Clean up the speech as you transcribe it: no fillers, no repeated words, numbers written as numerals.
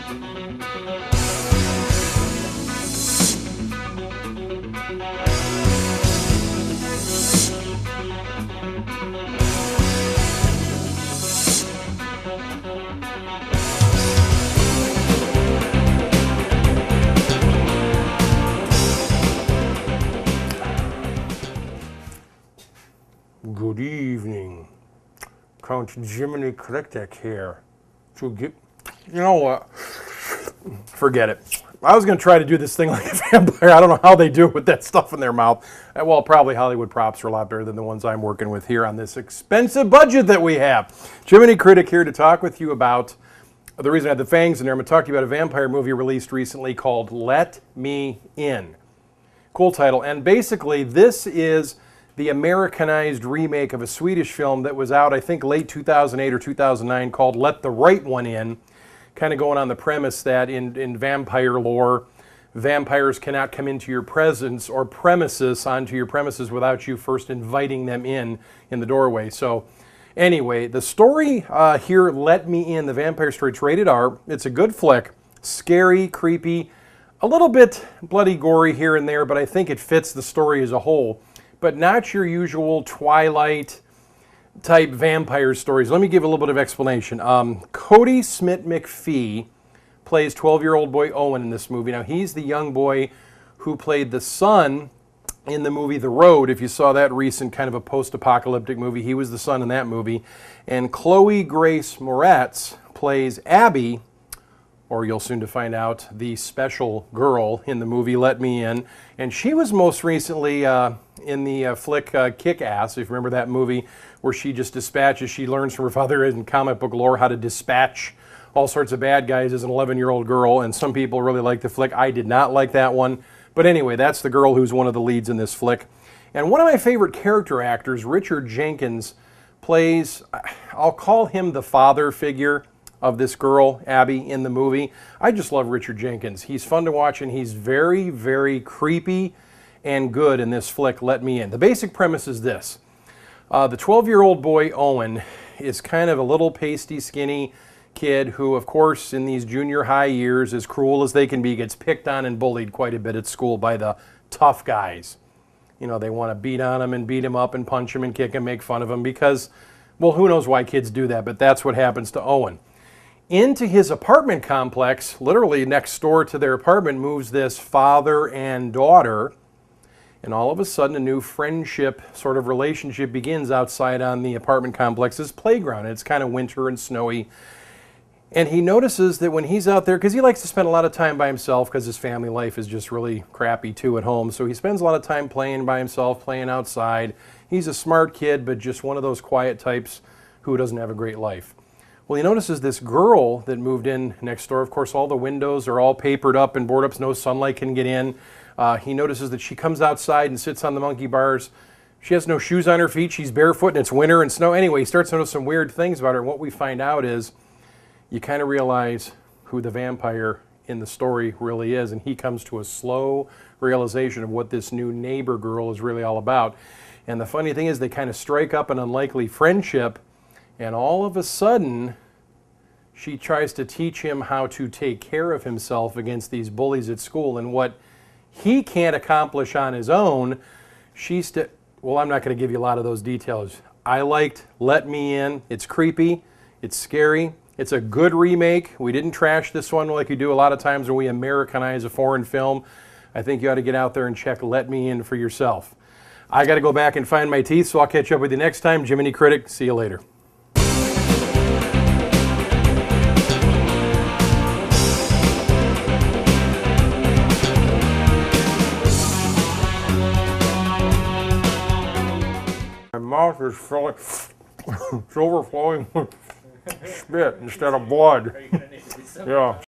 Good evening. Count Jiminy Critic here. You know what? Forget it. I was going to try to do this thing like a vampire. I don't know how they do it with that stuff in their mouth. Well, probably Hollywood props are a lot better than the ones I'm working with here on this expensive budget that we have. Jiminy Critic here to talk with you about, the reason I had the fangs in there, I'm going to talk to you about a vampire movie released recently called Let Me In. Cool title. And basically, this is the Americanized remake of a Swedish film that was out, I think, late 2008 or 2009 called Let the Right One In, kind of going on the premise that in vampire lore, vampires cannot come into your presence or premises onto your premises without you first inviting them in the doorway. So anyway, the story here, Let Me In, the vampire story, it's rated R. It's a good flick, scary, creepy, a little bit bloody gory here and there, but I think it fits the story as a whole. But not your usual Twilight type vampire stories. Let me give a little bit of explanation. Cody Smith-McPhee plays 12-year-old boy Owen in this movie. Now, he's the young boy who played the son in the movie The Road. If you saw that recent kind of a post-apocalyptic movie, he was the son in that movie. And Chloe Grace Moretz plays Abby, or you'll soon to find out, the special girl in the movie Let Me In. And she was most recently in the flick Kick-Ass, if you remember that movie, where she just dispatches, she learns from her father in comic book lore how to dispatch all sorts of bad guys as an 11-year-old girl, and some people really like the flick. I did not like that one. But anyway, that's the girl who's one of the leads in this flick. And one of my favorite character actors, Richard Jenkins, plays, I'll call him the father figure of this girl, Abby, in the movie. I just love Richard Jenkins. He's fun to watch, and he's very, very creepy and good in this flick, Let Me In. The basic premise is this. The 12-year-old boy, Owen, is kind of a little pasty, skinny kid who, of course, in these junior high years, as cruel as they can be, gets picked on and bullied quite a bit at school by the tough guys. You know, they want to beat on him and beat him up and punch him and kick him, make fun of him because, well, who knows why kids do that, but that's what happens to Owen. Into his apartment complex, literally next door to their apartment, moves this father and daughter. And all of a sudden, a new friendship sort of relationship begins outside on the apartment complex's playground. It's kind of winter and snowy. And he notices that when he's out there, because he likes to spend a lot of time by himself because his family life is just really crappy too at home. So he spends a lot of time playing by himself, playing outside. He's a smart kid, but just one of those quiet types who doesn't have a great life. Well, he notices this girl that moved in next door. Of course, all the windows are all papered up and boarded up so no sunlight can get in. He notices that she comes outside and sits on the monkey bars. She has no shoes on her feet. She's barefoot and it's winter and snow. Anyway, he starts to notice some weird things about her. And what we find out is you kind of realize who the vampire in the story really is. And he comes to a slow realization of what this new neighbor girl is really all about. And the funny thing is they kind of strike up an unlikely friendship. And all of a sudden, she tries to teach him how to take care of himself against these bullies at school. And what he can't accomplish on his own, well, I'm not going to give you a lot of those details. I liked Let Me In. It's creepy. It's scary. It's a good remake. We didn't trash this one like you do a lot of times when we Americanize a foreign film. I think you ought to get out there and check Let Me In for yourself. I got to go back and find my teeth, so I'll catch up with you next time. Jiminy Critic, see you later. My mouth is filling, it's overflowing with spit instead of blood. Yeah.